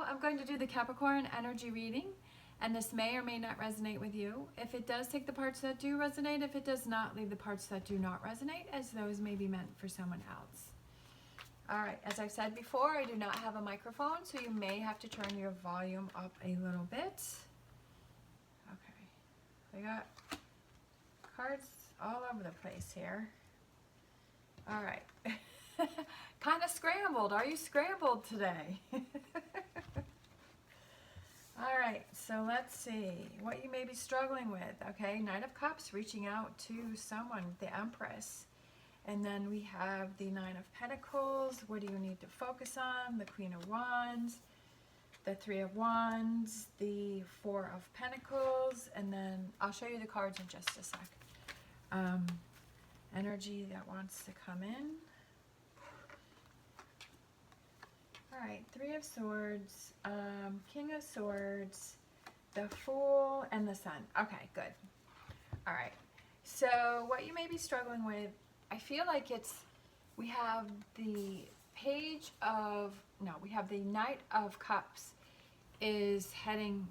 I'm going to do the Capricorn energy reading, and this may or may not resonate with you. If it does, take the parts that do resonate. If it does not, leave the parts that do not resonate, as those may be meant for someone else. All right, as I've said before, I do not have a microphone, so you may have to turn your volume up a little bit. Okay, we got cards all over the place here. All right. Kind of scrambled. Are you scrambled today? All right, so let's see what you may be struggling with. Okay, Knight of Cups, reaching out to someone, the Empress. And then we have the Nine of Pentacles. What do you need to focus on? The Queen of Wands, the Three of Wands, the Four of Pentacles, and then I'll show you the cards in just a sec. Energy that wants to come in. All right, Three of Swords, King of Swords, the Fool, and the Sun. Okay, good. All right, so what you may be struggling with, I feel like we have the Page of, no, we have the Knight of Cups is heading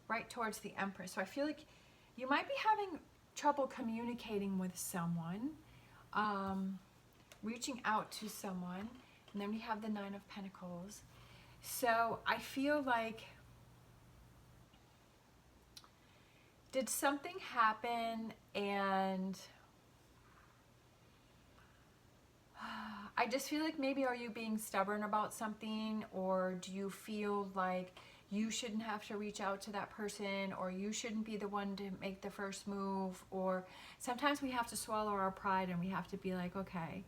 right towards the Empress. So I feel like you might be having trouble communicating with someone, reaching out to someone. And then we have the Nine of Pentacles. So I feel like, did something happen and I just feel like maybe are you being stubborn about something, or do you feel like you shouldn't have to reach out to that person, or you shouldn't be the one to make the first move, or sometimes we have to swallow our pride and we have to be like, okay,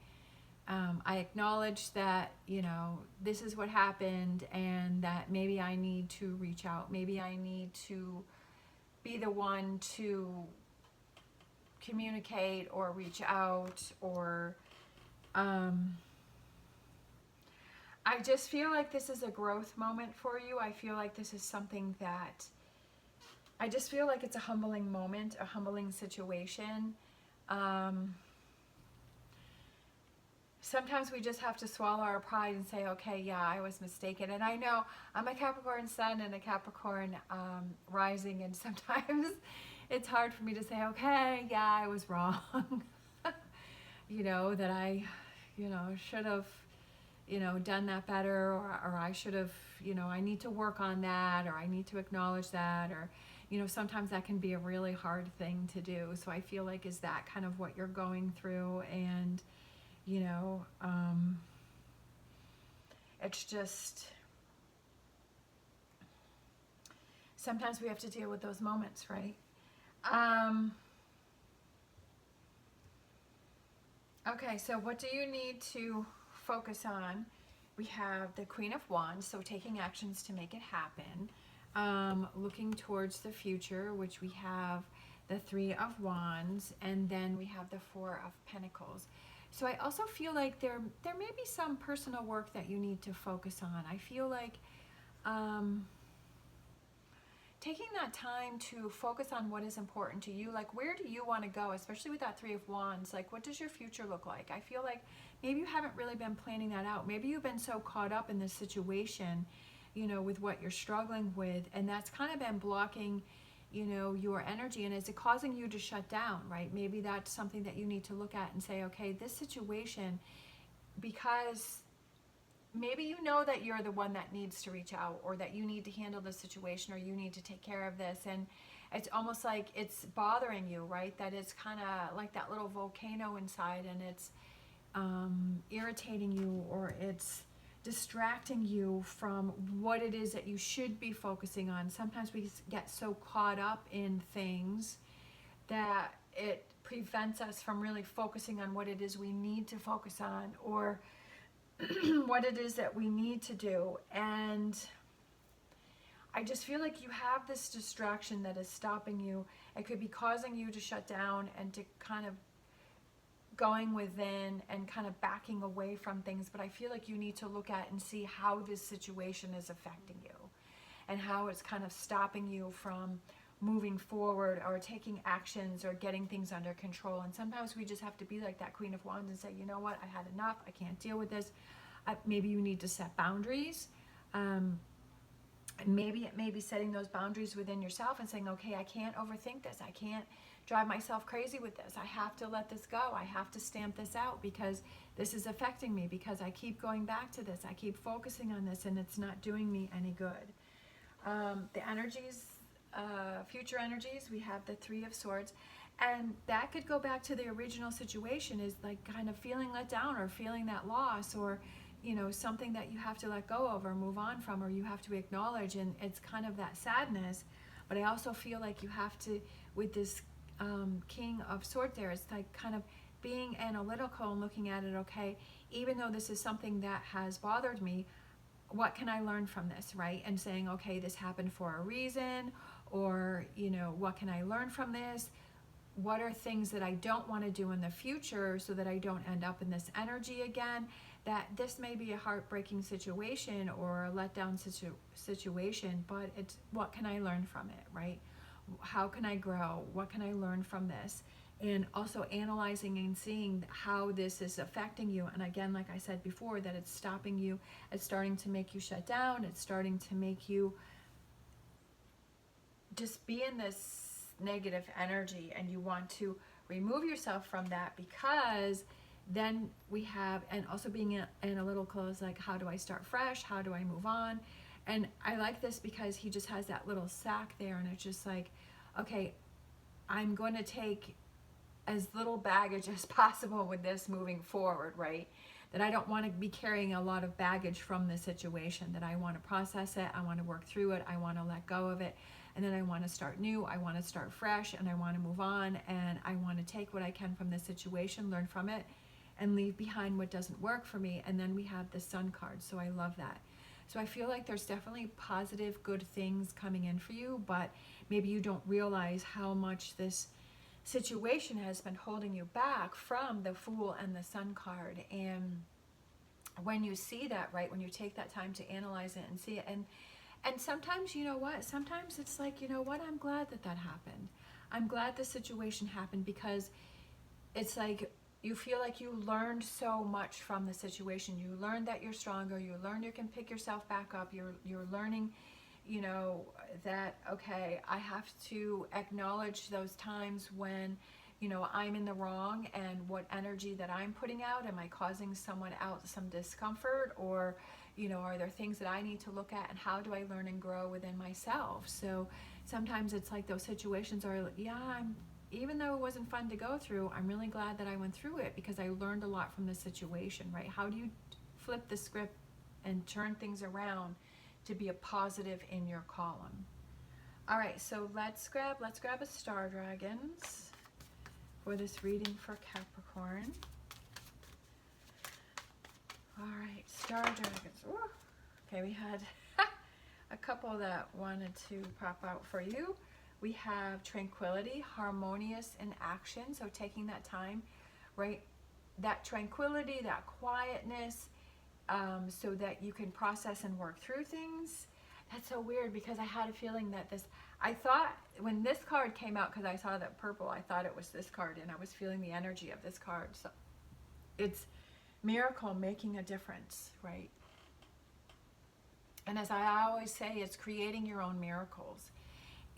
I acknowledge that, you know, this is what happened and that maybe I need to reach out. Maybe I need to be the one to communicate or reach out, or I just feel like this is a growth moment for you. I feel like this is something that, I just feel like it's a humbling moment, a humbling situation. Sometimes we just have to swallow our pride and say, okay, yeah, I was mistaken. And I know I'm a Capricorn sun and a Capricorn rising, and sometimes it's hard for me to say, okay, yeah, I was wrong. You know, that I, you know, should have, you know, done that better, or I should have, you know, I need to work on that, or I need to acknowledge that, or, you know, sometimes that can be a really hard thing to do. So I feel like, is that kind of what you're going through? And you know, it's just, sometimes we have to deal with those moments, right? Okay, so what do you need to focus on? We have the Queen of Wands, so taking actions to make it happen. Looking towards the future, which we have the Three of Wands, and then we have the Four of Pentacles. So I also feel like there may be some personal work that you need to focus on. I feel like taking that time to focus on what is important to you, like where do you want to go, especially with that Three of Wands, like what does your future look like? I feel like maybe you haven't really been planning that out. Maybe you've been so caught up in this situation, you know, with what you're struggling with, and that's kind of been blocking, you know, your energy, and is it causing you to shut down, right? Maybe that's something that you need to look at and say, okay, this situation, because maybe you know that you're the one that needs to reach out, or that you need to handle this situation, or you need to take care of this, and it's almost like it's bothering you, right? That it's kind of like that little volcano inside, and it's irritating you, or it's distracting you from what it is that you should be focusing on. Sometimes we get so caught up in things that it prevents us from really focusing on what it is we need to focus on, or what it is that we need to do. And I just feel like you have this distraction that is stopping you. It could be causing you to shut down and to kind of going within and kind of backing away from things. But I feel like you need to look at and see how this situation is affecting you, and how it's kind of stopping you from moving forward, or taking actions, or getting things under control. And sometimes we just have to be like that Queen of Wands and say, you know what, I had enough, I can't deal with this. Maybe you need to set boundaries. Maybe it may be setting those boundaries within yourself and saying, okay, I can't overthink this. I can't drive myself crazy with this. I have to let this go. I have to stamp this out because this is affecting me, because I keep going back to this. I keep focusing on this and it's not doing me any good. The energies, future energies, we have the Three of Swords. And that could go back to the original situation, is like kind of feeling let down or feeling that loss, or you know, something that you have to let go of or move on from, or you have to acknowledge, and it's kind of that sadness. But I also feel like you have to, with this King of Swords there, it's like kind of being analytical and looking at it, okay, even though this is something that has bothered me, what can I learn from this, right? And saying, okay, this happened for a reason, or, you know, what can I learn from this? What are things that I don't want to do in the future so that I don't end up in this energy again? That this may be a heartbreaking situation or a letdown situation, but it's what can I learn from it, right? How can I grow? What can I learn from this? And also analyzing and seeing how this is affecting you. And again, like I said before, that it's stopping you, it's starting to make you shut down, it's starting to make you just be in this negative energy, and you want to remove yourself from that, because then we have, and also being analytical is like, how do I start fresh? How do I move on? And I like this because he just has that little sack there, and it's just like, okay, I'm going to take as little baggage as possible with this moving forward, right? That I don't want to be carrying a lot of baggage from the situation, that I want to process it, I want to work through it, I want to let go of it, and then I want to start new, I want to start fresh, and I want to move on, and I want to take what I can from this situation, learn from it, and leave behind what doesn't work for me. And then we have the Sun card, so I love that. So I feel like there's definitely positive, good things coming in for you, but maybe you don't realize how much this situation has been holding you back from the Fool and the Sun card. And when you see that, right, when you take that time to analyze it and see it, and sometimes, you know what, sometimes it's like, you know what, I'm glad that that happened. I'm glad the situation happened, because it's like you feel like you learned so much from the situation. You learned that you're stronger, you learned you can pick yourself back up, you're learning, you know, that, okay, I have to acknowledge those times when, you know, I'm in the wrong, and what energy that I'm putting out, am I causing someone else some discomfort, or, you know, are there things that I need to look at, and how do I learn and grow within myself? So sometimes it's like those situations are, yeah, even though it wasn't fun to go through, I'm really glad that I went through it, because I learned a lot from the situation, right? How do you flip the script and turn things around to be a positive in your column? All right, so let's grab a Star Dragons for this reading for Capricorn. All right, Star Dragons. Ooh. Okay, we had a couple that wanted to pop out for you. We have tranquility, harmonious in action. So taking that time, right? That tranquility, that quietness, so that you can process and work through things. That's so weird, because I had a feeling that this, I thought when this card came out, because I saw that purple, I thought it was this card, and I was feeling the energy of this card. So it's miracle making a difference, right? And as I always say, it's creating your own miracles.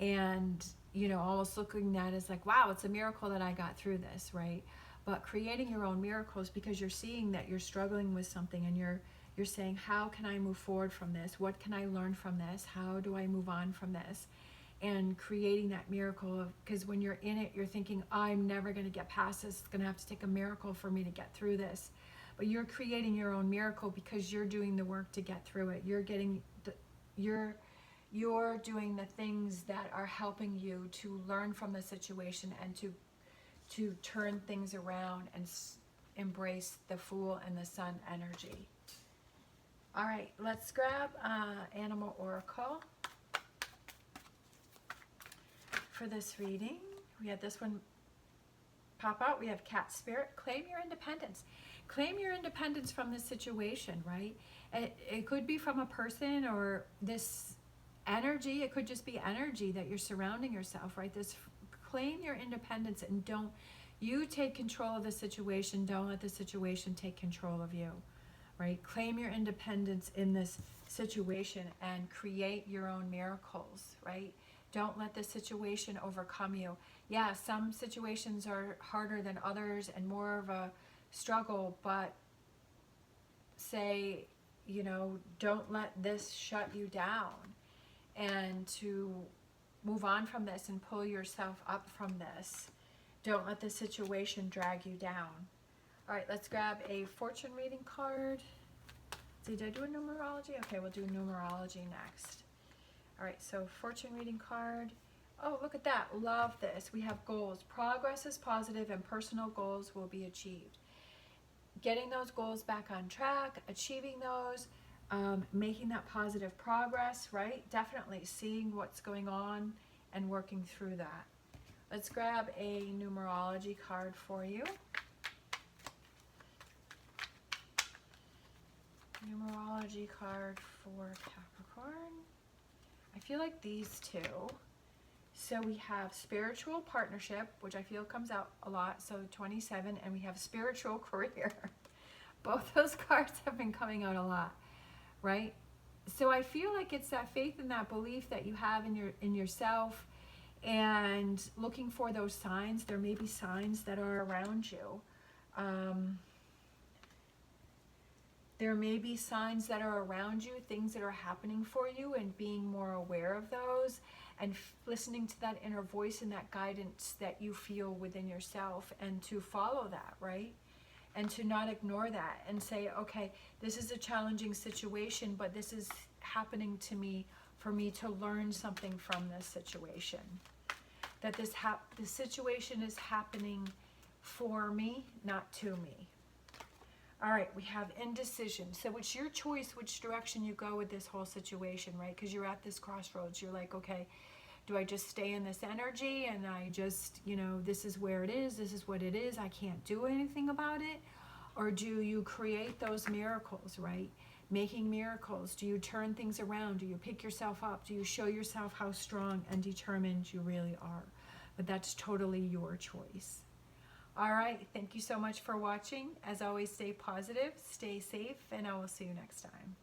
And, you know, almost looking at it as like, wow, it's a miracle that I got through this, right? But creating your own miracles, because you're seeing that you're struggling with something, and you're saying, how can I move forward from this? What can I learn from this? How do I move on from this? And creating that miracle, because when you're in it, you're thinking, I'm never going to get past this. It's going to have to take a miracle for me to get through this. But you're creating your own miracle, because you're doing the work to get through it. You're getting you're doing the things that are helping you to learn from the situation, and to turn things around and embrace the Fool and the Sun energy. All right, let's grab Animal Oracle for this reading. We had this one pop out. We have Cat Spirit. Claim your independence. Claim your independence from this situation, right? It could be from a person, or this energy. It could just be energy that you're surrounding yourself, right? This, claim your independence, and don't you take control of the situation. Don't let the situation take control of you, right? Claim your independence in this situation and create your own miracles, right? Don't let the situation overcome you. Yeah, some situations are harder than others and more of a struggle, but say, you know, don't let this shut you down, and to move on from this and pull yourself up from this. Don't let the situation drag you down. All right, let's grab a fortune reading card. See, did I do a numerology? Okay, we'll do numerology next. All right, so fortune reading card. Oh, look at that. Love this. We have goals. Progress is positive and personal goals will be achieved. Getting those goals back on track, achieving those, making that positive progress, right? Definitely seeing what's going on and working through that. Let's grab a numerology card for you. Numerology card for Capricorn. I feel like these two. So we have spiritual partnership, which I feel comes out a lot, so 27, and we have spiritual career. Both those cards have been coming out a lot, right? So I feel like it's that faith and that belief that you have in yourself, and looking for those signs. There may be signs that are around you. There may be signs that are around you, things that are happening for you, and being more aware of those and listening to that inner voice and that guidance that you feel within yourself, and to follow that, right? And to not ignore that and say, okay, this is a challenging situation, but this is happening to me for me to learn something from this situation. That this situation is happening for me, not to me. All right, we have indecision. So it's your choice which direction you go with this whole situation, right? Because you're at this crossroads. You're like, okay, do I just stay in this energy and I just, you know, this is where it is, this is what it is, I can't do anything about it? Or do you create those miracles, right? Making miracles. Do you turn things around? Do you pick yourself up? Do you show yourself how strong and determined you really are? But that's totally your choice. All right, thank you so much for watching. As always, stay positive, stay safe, and I will see you next time.